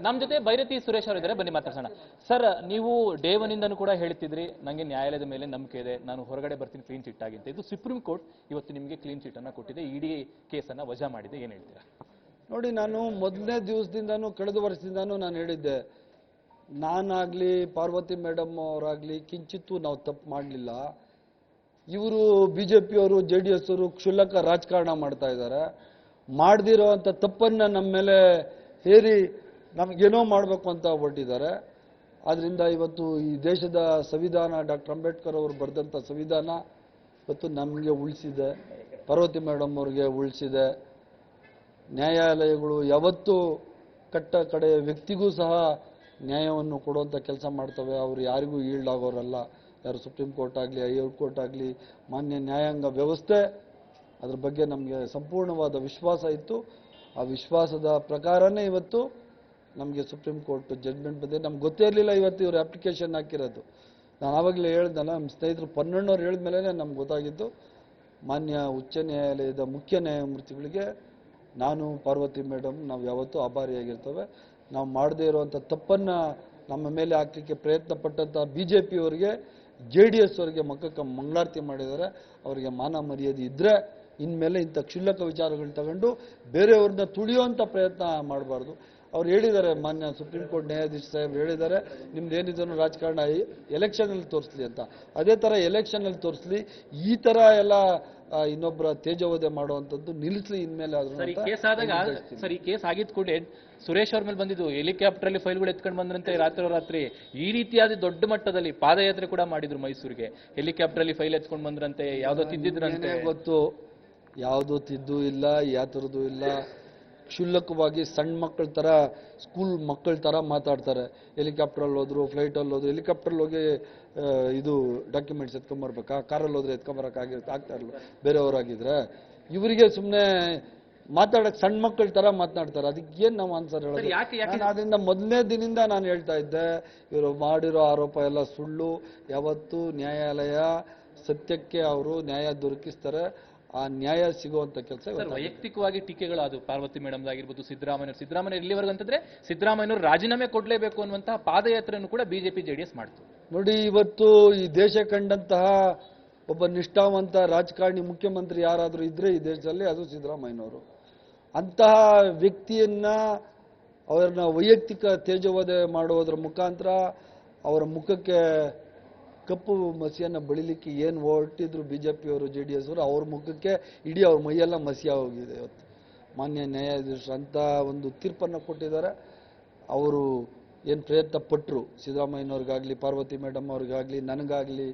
ನಮ್ಮ ಜೊತೆ ಬೈರತಿ ಸುರೇಶ್ ಅವರು ಇದ್ದಾರೆ, ಬನ್ನಿ ಮಾತಾಡ್ಸೋಣ. ಸರ್, ನೀವು ಡೇ ಒನ್ ಇಂದನೂ ಕೂಡ ಹೇಳ್ತಿದ್ರಿ ನನಗೆ ನ್ಯಾಯಾಲಯದ ಮೇಲೆ ನಂಬಿಕೆ ಇದೆ, ನಾನು ಹೊರಗಡೆ ಬರ್ತೀನಿ ಕ್ಲೀನ್ ಚಿಟ್ ಆಗಿ ಅಂತ. ಇದು ಸುಪ್ರೀಂ ಕೋರ್ಟ್ ಇವತ್ತು ನಿಮಗೆ ಕ್ಲೀನ್ ಚಿಟ್ ಅನ್ನ ಕೊಟ್ಟಿದೆ, ಇಡೀ ಕೇಸನ್ನ ವಜಾ ಮಾಡಿದೆ, ಏನ್ ಹೇಳ್ತೀರಾ? ನೋಡಿ, ನಾನು ಮೊದಲನೇ ದಿವಸದಿಂದನೂ ಕಳೆದ ವರ್ಷದಿಂದನೂ ನಾನು ಹೇಳಿದ್ದೆ, ನಾನಾಗ್ಲಿ ಪಾರ್ವತಿ ಮೇಡಮ್ ಅವರಾಗ್ಲಿ ಕಿಂಚಿತ್ತೂ ನಾವು ತಪ್ಪು ಮಾಡಲಿಲ್ಲ. ಇವರು ಬಿಜೆಪಿಯವರು JDS ಅವರು ಕ್ಷುಲ್ಲಕ ರಾಜಕಾರಣ ಮಾಡ್ತಾ ಇದ್ದಾರೆ. ಮಾಡದಿರೋ ಅಂತ ತಪ್ಪನ್ನ ನಮ್ಮ ಮೇಲೆ ಹೇರಿ ನಮಗೇನೋ ಮಾಡಬೇಕು ಅಂತ ಹೊರಟಿದ್ದಾರೆ. ಆದ್ರಿಂದ ಇವತ್ತು ಈ ದೇಶದ ಸಂವಿಧಾನ ಡಾಕ್ಟರ್ ಅಂಬೇಡ್ಕರ್ ಅವರು ಬರೆದಂಥ ಸಂವಿಧಾನ ಇವತ್ತು ನಮಗೆ ಉಳಿಸಿದೆ, ಪಾರ್ವತಿ ಮೇಡಮ್ ಅವ್ರಿಗೆ ಉಳಿಸಿದೆ. ನ್ಯಾಯಾಲಯಗಳು ಯಾವತ್ತೂ ಕಟ್ಟ ಕಡೆ ವ್ಯಕ್ತಿಗೂ ಸಹ ನ್ಯಾಯವನ್ನು ಕೊಡುವಂಥ ಕೆಲಸ ಮಾಡ್ತವೆ. ಅವರು ಯಾರಿಗೂ ಈಲ್ಡ್ ಆಗೋರಲ್ಲ. ಯಾರು ಸುಪ್ರೀಂ ಕೋರ್ಟ್ ಆಗಲಿ, ಹೈಕೋರ್ಟ್ ಆಗಲಿ, ಮಾನ್ಯ ನ್ಯಾಯಾಂಗ ವ್ಯವಸ್ಥೆ, ಅದ್ರ ಬಗ್ಗೆ ನಮಗೆ ಸಂಪೂರ್ಣವಾದ ವಿಶ್ವಾಸ ಇತ್ತು. ಆ ವಿಶ್ವಾಸದ ಪ್ರಕಾರನೇ ಇವತ್ತು ನಮಗೆ ಸುಪ್ರೀಂ ಕೋರ್ಟ್ ಜಡ್ಜ್ಮೆಂಟ್ ಬಂದಿದೆ. ನಮ್ಗೆ ಗೊತ್ತೇ ಇರಲಿಲ್ಲ ಇವತ್ತು ಇವರು ಅಪ್ಲಿಕೇಶನ್ ಹಾಕಿರೋದು. ನಾನು ಆವಾಗಲೇ ಹೇಳ್ದಲ್ಲ, ನಮ್ಮ ಸ್ನೇಹಿತರು ಪನ್ನಣ್ಣವ್ರು ಹೇಳಿದ ಮೇಲೆ ನಮ್ಗೆ ಗೊತ್ತಾಗಿದ್ದು. ಮಾನ್ಯ ಉಚ್ಚ ನ್ಯಾಯಾಲಯದ ಮುಖ್ಯ ನ್ಯಾಯಮೂರ್ತಿಗಳಿಗೆ ನಾನು, ಪಾರ್ವತಿ ಮೇಡಮ್ ನಾವು ಯಾವತ್ತೂ ಆಭಾರಿಯಾಗಿರ್ತೇವೆ. ನಾವು ಮಾಡದೇ ಇರುವಂಥ ತಪ್ಪನ್ನು ನಮ್ಮ ಮೇಲೆ ಹಾಕಲಿಕ್ಕೆ ಪ್ರಯತ್ನ ಪಟ್ಟಂಥ BJPಯವರಿಗೆ, JDS ಅವರಿಗೆ ಮಕ್ಕಕ್ಕೆ ಮಂಗಳಾರತಿ ಮಾಡಿದ್ದಾರೆ. ಅವರಿಗೆ ಮಾನ ಮರ್ಯಾದೆ ಇದ್ದರೆ ಇನ್ಮೇಲೆ ಇಂಥ ಕ್ಷುಲ್ಲಕ ವಿಚಾರಗಳನ್ನ ತಗೊಂಡು ಬೇರೆಯವ್ರನ್ನ ತುಳಿಯುವಂಥ ಪ್ರಯತ್ನ ಮಾಡಬಾರ್ದು. ಅವ್ರು ಹೇಳಿದ್ದಾರೆ, ಮಾನ್ಯ ಸುಪ್ರೀಂ ಕೋರ್ಟ್ ನ್ಯಾಯಾಧೀಶ ಸಾಹೇಬ್ ಹೇಳಿದ್ದಾರೆ, ನಿಮ್ದು ಏನಿದನ್ನು ರಾಜಕಾರಣ ಎಲೆಕ್ಷನಲ್ಲಿ ತೋರಿಸ್ಲಿ ಅಂತ. ಅದೇ ಥರ ಎಲೆಕ್ಷನಲ್ಲಿ ತೋರಿಸ್ಲಿ, ಈ ಥರ ಎಲ್ಲ ಇನ್ನೊಬ್ಬರ ತೇಜೋವಧೆ ಮಾಡುವಂಥದ್ದು ನಿಲ್ಲಿಸಲಿ ಇನ್ಮೇಲೆ. ಸರ್, ಈ ಕೇಸ್ ಆಗಿದ್ ಕೂಡಲೇ ಸುರೇಶ್ ಅವ್ರ ಮೇಲೆ ಬಂದಿದ್ದು ಹೆಲಿಕಾಪ್ಟರ್ ಅಲ್ಲಿ ಫೈಲ್ಗಳು ಎತ್ಕೊಂಡು ಬಂದ್ರಂತೆ ರಾತ್ರಿ. ಈ ರೀತಿಯಾದ ದೊಡ್ಡ ಮಟ್ಟದಲ್ಲಿ ಪಾದಯಾತ್ರೆ ಕೂಡ ಮಾಡಿದ್ರು ಮೈಸೂರಿಗೆ. ಹೆಲಿಕಾಪ್ಟರ್ ಅಲ್ಲಿ ಫೈಲ್ ಎತ್ಕೊಂಡು ಬಂದ್ರಂತೆ, ಯಾವ್ದೋ ತಿದ್ದಿದ್ರಂತೆ. ಗೊತ್ತು, ಯಾವುದೋ ತಿದ್ದು ಇಲ್ಲ, ಯಾವ ಥರದ್ದು ಇಲ್ಲ. ಕ್ಷುಲ್ಲಕವಾಗಿ ಸಣ್ಣ ಮಕ್ಕಳ ಥರ, ಸ್ಕೂಲ್ ಮಕ್ಕಳ ಥರ ಮಾತಾಡ್ತಾರೆ. ಹೆಲಿಕಾಪ್ಟ್ರಲ್ಲಿ ಹೋದ್ರು, ಫ್ಲೈಟಲ್ಲಿ ಹೋದ್ರು. ಹೆಲಿಕಾಪ್ಟ್ರಲ್ಲಿ ಹೋಗಿ ಇದು ಡಾಕ್ಯುಮೆಂಟ್ಸ್ ಎತ್ಕೊಂಬರ್ಬೇಕಾ? ಕಾರಲ್ಲಿ ಹೋದ್ರೆ ಆಗ್ತಾ ಇರಲ್ಲ ಬೇರೆಯವರಾಗಿದ್ರೆ. ಇವರಿಗೆ ಸುಮ್ಮನೆ ಮಾತಾಡಕ್ಕೆ ಸಣ್ಣ ಮಕ್ಕಳ ಥರ ಮಾತನಾಡ್ತಾರೆ. ಅದಕ್ಕೆ ಏನು ನಾವು ಆನ್ಸರ್ ಹೇಳೋದು? ಅದರಿಂದ ಮೊದಲನೇ ದಿನದಿಂದ ನಾನು ಹೇಳ್ತಾ ಇದ್ದೆ, ಇವರು ಮಾಡಿರೋ ಆರೋಪ ಎಲ್ಲ ಸುಳ್ಳು. ಯಾವತ್ತು ನ್ಯಾಯಾಲಯ ಸತ್ಯಕ್ಕೆ ಅವರು ನ್ಯಾಯ ದೊರಕಿಸ್ತಾರೆ, ಆ ನ್ಯಾಯ ಸಿಗುವಂತ ಕೆಲಸ. ವೈಯಕ್ತಿಕವಾಗಿ ಟೀಕೆಗಳು ಅದು ಪಾರ್ವತಿ ಮೇಡಮ್ ಆಗಿರ್ಬೋದು, ಸಿದ್ದರಾಮಯ್ಯ ಇಲ್ಲಿವರೆಗೂ ಅಂತಂದ್ರೆ ಸಿದ್ದರಾಮಯ್ಯನವರು ರಾಜೀನಾಮೆ ಕೊಡಲೇಬೇಕು ಅನ್ನುವಂತಹ ಪಾದಯಾತ್ರೆಯನ್ನು ಕೂಡ BJP JDS ಮಾಡ್ತು. ನೋಡಿ, ಇವತ್ತು ಈ ದೇಶ ಕಂಡಂತಹ ಒಬ್ಬ ನಿಷ್ಠಾವಂತ ರಾಜಕಾರಣಿ ಮುಖ್ಯಮಂತ್ರಿ ಯಾರಾದರೂ ಇದ್ರೆ ಈ ದೇಶದಲ್ಲಿ ಅದು ಸಿದ್ದರಾಮಯ್ಯನವರು. ಅಂತಹ ವ್ಯಕ್ತಿಯನ್ನ ಅವರನ್ನ ವೈಯಕ್ತಿಕ ತೇಜೋವಧೆ ಮಾಡುವುದರ ಮುಖಾಂತರ ಅವರ ಮುಖಕ್ಕೆ ಕಪ್ಪು ಮಸಿಯನ್ನು ಬಳಿಲಿಕ್ಕೆ ಏನು ಹೊರಟಿದ್ರು BJPಯವರು JDS ಅವರು, ಅವ್ರ ಮುಖಕ್ಕೆ ಇಡೀ ಅವ್ರ ಮೈಯೆಲ್ಲ ಮಸಿಯ ಹೋಗಿದೆ. ಇವತ್ತು ಮಾನ್ಯ ನ್ಯಾಯಾಧೀಶರು ಅಂತ ಒಂದು ತೀರ್ಪನ್ನು ಕೊಟ್ಟಿದ್ದಾರೆ. ಅವರು ಏನು ಪ್ರಯತ್ನ ಪಟ್ಟರು, ಸಿದ್ದರಾಮಯ್ಯನವ್ರಿಗಾಗಲಿ, ಪಾರ್ವತಿ ಮೇಡಮ್ ಅವ್ರಿಗಾಗಲಿ, ನನಗಾಗಲಿ,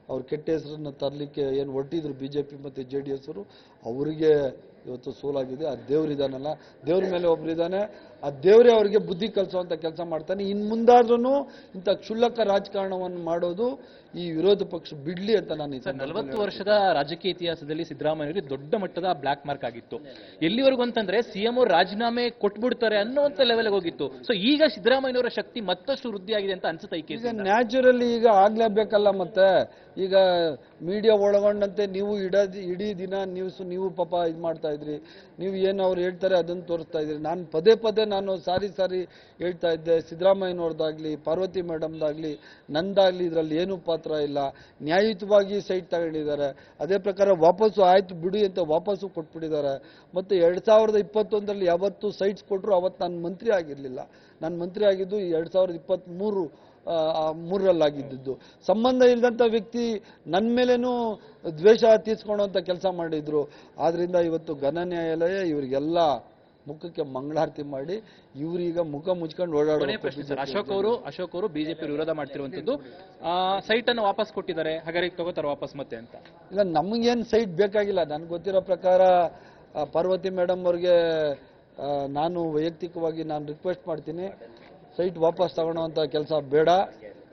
ಅವ್ರ ಕೆಟ್ಟ ಹೆಸರನ್ನು ತರಲಿಕ್ಕೆ ಏನು ಹೊರಟಿದ್ರು BJP ಮತ್ತು JDS ಅವರು, ಅವರಿಗೆ ಇವತ್ತು ಸೋಲಾಗಿದೆ. ಆ ದೇವರಿದಾನಲ್ಲ, ದೇವ್ರ ಮೇಲೆ ಒಬ್ಬರಿದ್ದಾನೆ, ಆ ದೇವರೇ ಅವರಿಗೆ ಬುದ್ಧಿ ಕಲಿಸುವಂಥ ಕೆಲಸ ಮಾಡ್ತಾನೆ. ಇನ್ನು ಮುಂದಾದ್ರೂ ಇಂಥ ಕ್ಷುಲ್ಲಕ ರಾಜಕಾರಣವನ್ನು ಮಾಡೋದು ಈ ವಿರೋಧ ಪಕ್ಷ ಬಿಡ್ಲಿ ಅಂತ ನಾನು 40 ವರ್ಷದ ರಾಜಕೀಯ ಇತಿಹಾಸದಲ್ಲಿ ಸಿದ್ದರಾಮಯ್ಯ ದೊಡ್ಡ ಮಟ್ಟದ ಬ್ಲಾಕ್ ಮಾರ್ಕ್ ಆಗಿತ್ತು. ಎಲ್ಲಿವರೆಗೂ ಅಂತಂದ್ರೆ CM ಅವರು ರಾಜೀನಾಮೆ ಕೊಟ್ಬಿಡ್ತಾರೆ ಅನ್ನುವಂಥ ಲೆವೆಲ್ಗೆ ಹೋಗಿತ್ತು. ಸೊ ಈಗ ಸಿದ್ದರಾಮಯ್ಯನವರ ಶಕ್ತಿ ಮತ್ತಷ್ಟು ವೃದ್ಧಿ ಆಗಿದೆ ಅಂತ ಅನ್ಸುತ್ತೆ. ಈಗ ನ್ಯಾಚುರಲಿ ಈಗ ಆಗ್ಲೇಬೇಕಲ್ಲ. ಮತ್ತೆ ಈಗ ಮೀಡಿಯಾ ಒಳಗೊಂಡಂತೆ ನೀವು ಇಡೀ ದಿನ ನೀವು ಪಾಪ ಇದು ಮಾಡ್ತಾ ಇದ್ರಿ. ನೀವು ಏನು ಅವ್ರು ಹೇಳ್ತಾರೆ ಅದನ್ನು ತೋರಿಸ್ತಾ ಇದ್ರಿ. ನಾನು ಪದೇ ನಾನು ಸಾರಿ ಹೇಳ್ತಾ ಇದ್ದೆ, ಸಿದ್ದರಾಮಯ್ಯನವ್ರದ್ದಾಗ್ಲಿ, ಪಾರ್ವತಿ ಮೇಡಮ್ದಾಗ್ಲಿ, ನಂದಾಗ್ಲಿ ಇದರಲ್ಲಿ ಏನೂ ಪಾತ್ರ ಇಲ್ಲ. ನ್ಯಾಯಯುತವಾಗಿ ಸೈಟ್ ತಗೊಂಡಿದ್ದಾರೆ. ಅದೇ ಪ್ರಕಾರ ವಾಪಸ್ಸು ಆಯ್ತು ಬಿಡಿ ಅಂತ ವಾಪಸ್ಸು ಕೊಟ್ಬಿಟ್ಟಿದ್ದಾರೆ. ಮತ್ತು 2021ರಲ್ಲಿ ಯಾವತ್ತು ಸೈಟ್ಸ್ ಕೊಟ್ಟರು ಅವತ್ತು ನಾನು ಮಂತ್ರಿ ಆಗಿರಲಿಲ್ಲ. ನಾನು ಮಂತ್ರಿ ಆಗಿದ್ದು 2023ರಲ್ಲಾಗಿದ್ದು. ಸಂಬಂಧ ಇಲ್ಲದಂಥ ವ್ಯಕ್ತಿ ನನ್ನ ಮೇಲೇನೂ ದ್ವೇಷ ತೀರ್ಸ್ಕೊಳ್ಳುವಂಥ ಕೆಲಸ ಮಾಡಿದ್ರು. ಆದ್ರಿಂದ ಇವತ್ತು ಘನ ನ್ಯಾಯಾಲಯ ಇವರಿಗೆಲ್ಲ ಮುಖಕ್ಕೆ ಮಂಗಳಾರತಿ ಮಾಡಿ ಇವರೀಗ ಮುಖ ಮುಚ್ಕೊಂಡು ಓಡಾಡೋದು. ಅಶೋಕ್ ಅವರು BJP ವಿರೋಧ ಮಾಡ್ತಿರುವಂತದ್ದು ಸೈಟ್ ಅನ್ನು ವಾಪಸ್ ಕೊಟ್ಟಿದ್ದಾರೆ. ಹಾಗಾದ್ರೆ ತಗೋತಾರೆ ವಾಪಸ್ ಮತ್ತೆ ಅಂತ? ಇಲ್ಲ, ನಮಗೇನು ಸೈಟ್ ಬೇಕಾಗಿಲ್ಲ. ನನ್ಗೆ ಗೊತ್ತಿರೋ ಪ್ರಕಾರ ಪಾರ್ವತಿ ಮೇಡಮ್ ಅವ್ರಿಗೆ ನಾನು ವೈಯಕ್ತಿಕವಾಗಿ ನಾನು ರಿಕ್ವೆಸ್ಟ್ ಮಾಡ್ತೀನಿ, ಸೈಟ್ ವಾಪಸ್ ತಗೊಳ್ಳುವಂಥ ಕೆಲಸ ಬೇಡ.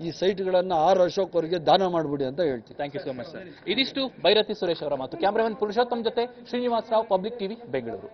ಈ ಸೈಟ್ಗಳನ್ನು ಅಶೋಕ್ ಅವರಿಗೆ ದಾನ ಮಾಡಿಬಿಡಿ ಅಂತ ಹೇಳ್ತೀನಿ. Thank you so much sir. ಇದಿಷ್ಟು ಬೈರತಿ ಸುರೇಶ್ ಅವರ ಮಾತು. ಕ್ಯಾಮರಾಮನ್ ಪುರುಷೋತ್ತಮ್ ಜೊತೆ ಶ್ರೀನಿವಾಸ್ ರಾವ್, ಪಬ್ಲಿಕ್ ಟಿವಿ, ಬೆಂಗಳೂರು.